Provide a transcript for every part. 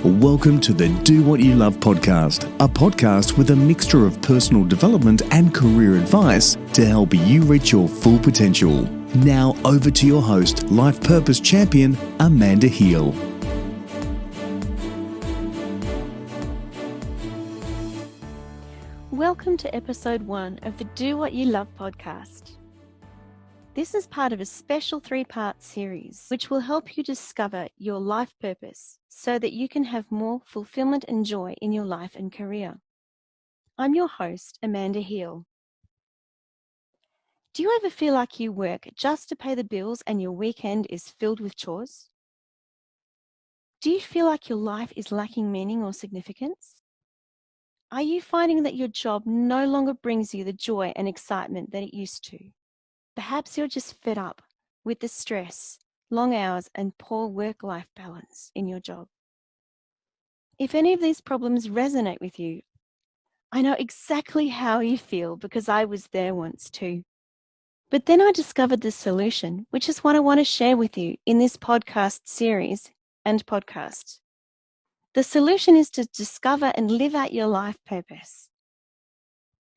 Welcome to the Do What You Love podcast, a podcast with a mixture of personal development and career advice to help you reach your full potential. Now over to your host, Life Purpose Champion, Amanda Heel. Welcome to episode 1 of the Do What You Love podcast. This is part of a special 3-part series which will help you discover your life purpose so that you can have more fulfillment and joy in your life and career. I'm your host, Amanda Heel. Do you ever feel like you work just to pay the bills and your weekend is filled with chores? Do you feel like your life is lacking meaning or significance? Are you finding that your job no longer brings you the joy and excitement that it used to? Perhaps you're just fed up with the stress, long hours, and poor work-life balance in your job. If any of these problems resonate with you, I know exactly how you feel because I was there once too. But then I discovered the solution, which is what I want to share with you in this podcast series and podcast. The solution is to discover and live out your life purpose.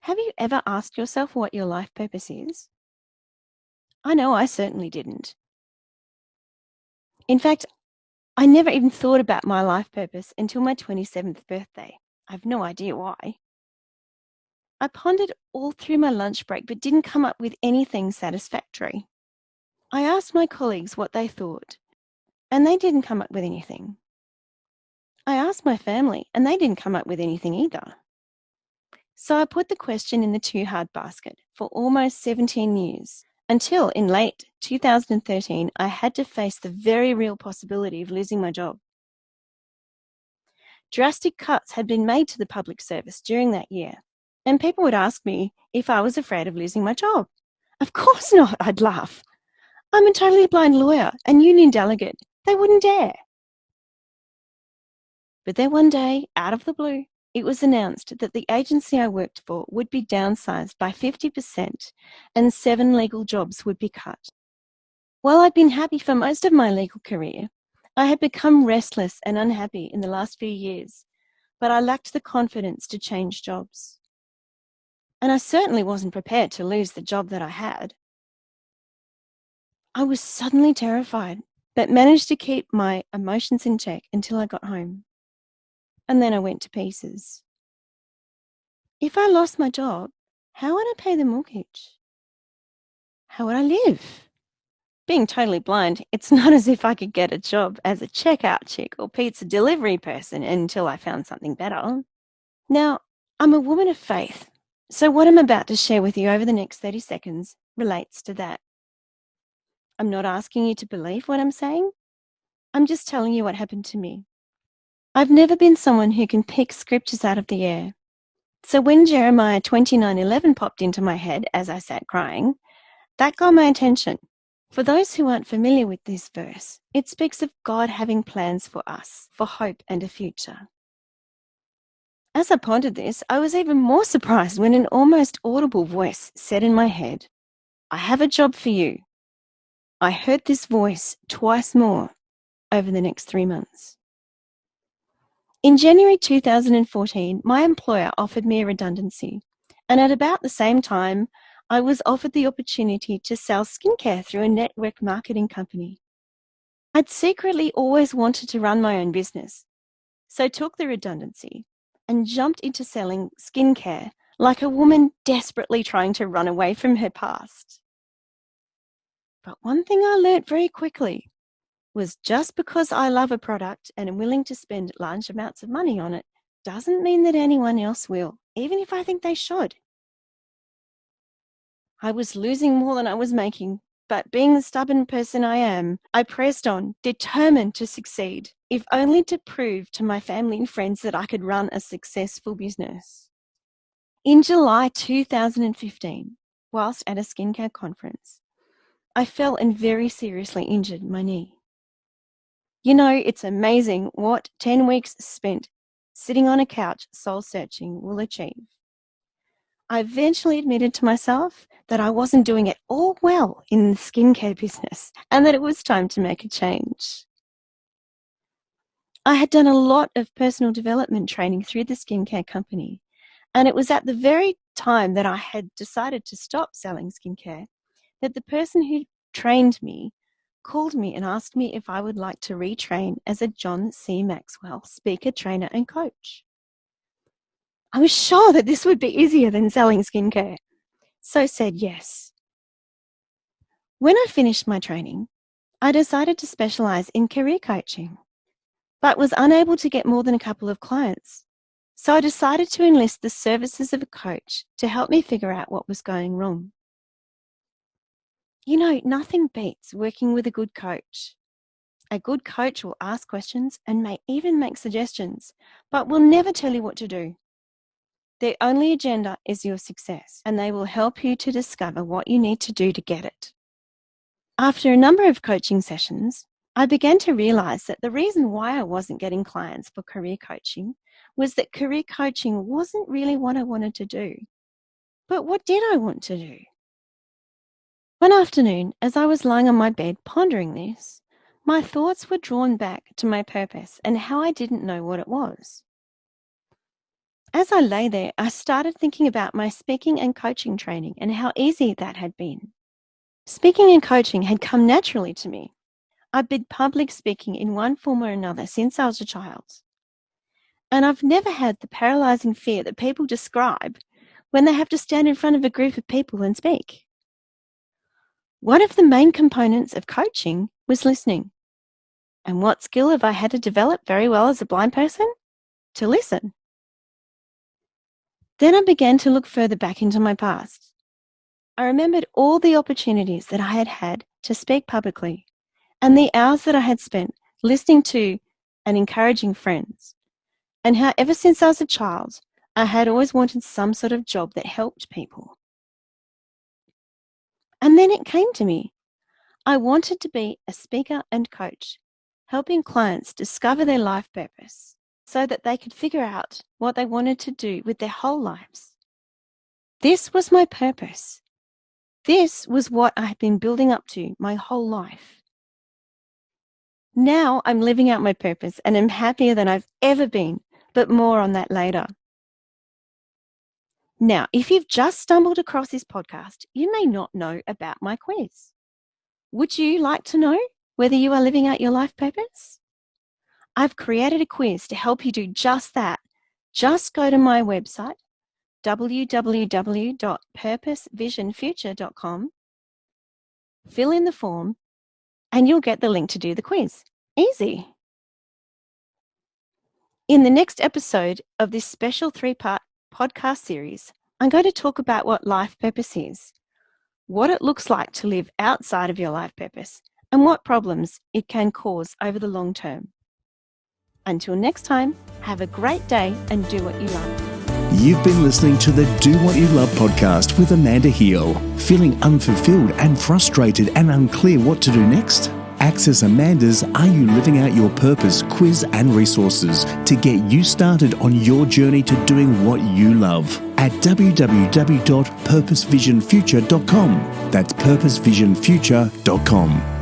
Have you ever asked yourself what your life purpose is? I know I certainly didn't. In fact, I never even thought about my life purpose until my 27th birthday. I have no idea why. I pondered all through my lunch break but didn't come up with anything satisfactory. I asked my colleagues what they thought, and they didn't come up with anything. I asked my family, and they didn't come up with anything either. So I put the question in the too hard basket for almost 17 years. Until in late 2013, I had to face the very real possibility of losing my job. Drastic cuts had been made to the public service during that year, and people would ask me if I was afraid of losing my job. Of course not, I'd laugh. I'm a totally blind lawyer and union delegate. They wouldn't dare. But then one day, out of the blue, it was announced that the agency I worked for would be downsized by 50% and 7 legal jobs would be cut. While I'd been happy for most of my legal career, I had become restless and unhappy in the last few years, but I lacked the confidence to change jobs. And I certainly wasn't prepared to lose the job that I had. I was suddenly terrified, but managed to keep my emotions in check until I got home. And then I went to pieces. If I lost my job, how would I pay the mortgage? How would I live? Being totally blind, it's not as if I could get a job as a checkout chick or pizza delivery person until I found something better. Now, I'm a woman of faith, so what I'm about to share with you over the next 30 seconds relates to that. I'm not asking you to believe what I'm saying. I'm just telling you what happened to me. I've never been someone who can pick scriptures out of the air. So when Jeremiah 29:11 popped into my head as I sat crying, that got my attention. For those who aren't familiar with this verse, it speaks of God having plans for us, for hope and a future. As I pondered this, I was even more surprised when an almost audible voice said in my head, "I have a job for you." I heard this voice twice more over the next 3 months. In January 2014, my employer offered me a redundancy, and at about the same time, I was offered the opportunity to sell skincare through a network marketing company. I'd secretly always wanted to run my own business, so took the redundancy and jumped into selling skincare like a woman desperately trying to run away from her past. But one thing I learned very quickly was just because I love a product and am willing to spend large amounts of money on it doesn't mean that anyone else will, even if I think they should. I was losing more than I was making, but being the stubborn person I am, I pressed on, determined to succeed, if only to prove to my family and friends that I could run a successful business. In July 2015, whilst at a skincare conference, I fell and very seriously injured my knee. You know, it's amazing what 10 weeks spent sitting on a couch soul-searching will achieve. I eventually admitted to myself that I wasn't doing it all well in the skincare business and that it was time to make a change. I had done a lot of personal development training through the skincare company, and it was at the very time that I had decided to stop selling skincare that the person who trained me called me and asked me if I would like to retrain as a John C. Maxwell speaker, trainer, and coach. I was sure that this would be easier than selling skincare, so said yes. When I finished my training, I decided to specialize in career coaching, but was unable to get more than a couple of clients. So I decided to enlist the services of a coach to help me figure out what was going wrong. You know, nothing beats working with a good coach. A good coach will ask questions and may even make suggestions, but will never tell you what to do. Their only agenda is your success, and they will help you to discover what you need to do to get it. After a number of coaching sessions, I began to realize that the reason why I wasn't getting clients for career coaching was that career coaching wasn't really what I wanted to do. But what did I want to do? One afternoon, as I was lying on my bed pondering this, my thoughts were drawn back to my purpose and how I didn't know what it was. As I lay there, I started thinking about my speaking and coaching training and how easy that had been. Speaking and coaching had come naturally to me. I've been public speaking in one form or another since I was a child. And I've never had the paralyzing fear that people describe when they have to stand in front of a group of people and speak. One of the main components of coaching was listening. And what skill have I had to develop very well as a blind person? To listen. Then I began to look further back into my past. I remembered all the opportunities that I had had to speak publicly and the hours that I had spent listening to and encouraging friends, and how ever since I was a child, I had always wanted some sort of job that helped people. And then it came to me. I wanted to be a speaker and coach, helping clients discover their life purpose so that they could figure out what they wanted to do with their whole lives. This was my purpose. This was what I had been building up to my whole life. Now I'm living out my purpose and am happier than I've ever been, but more on that later. Now, if you've just stumbled across this podcast, you may not know about my quiz. Would you like to know whether you are living out your life purpose? I've created a quiz to help you do just that. Just go to my website, www.purposevisionfuture.com, fill in the form, and you'll get the link to do the quiz. Easy. In the next episode of this special 3-part podcast series, I'm going to talk about what life purpose is, what it looks like to live outside of your life purpose, and what problems it can cause over the long term. Until next time, have a great day and do what you love. You've been listening to the Do What You Love podcast with Amanda Heel. Feeling unfulfilled and frustrated and unclear what to do next? Access Amanda's Are You Living Out Your Purpose quiz and resources to get you started on your journey to doing what you love at www.purposevisionfuture.com. That's purposevisionfuture.com.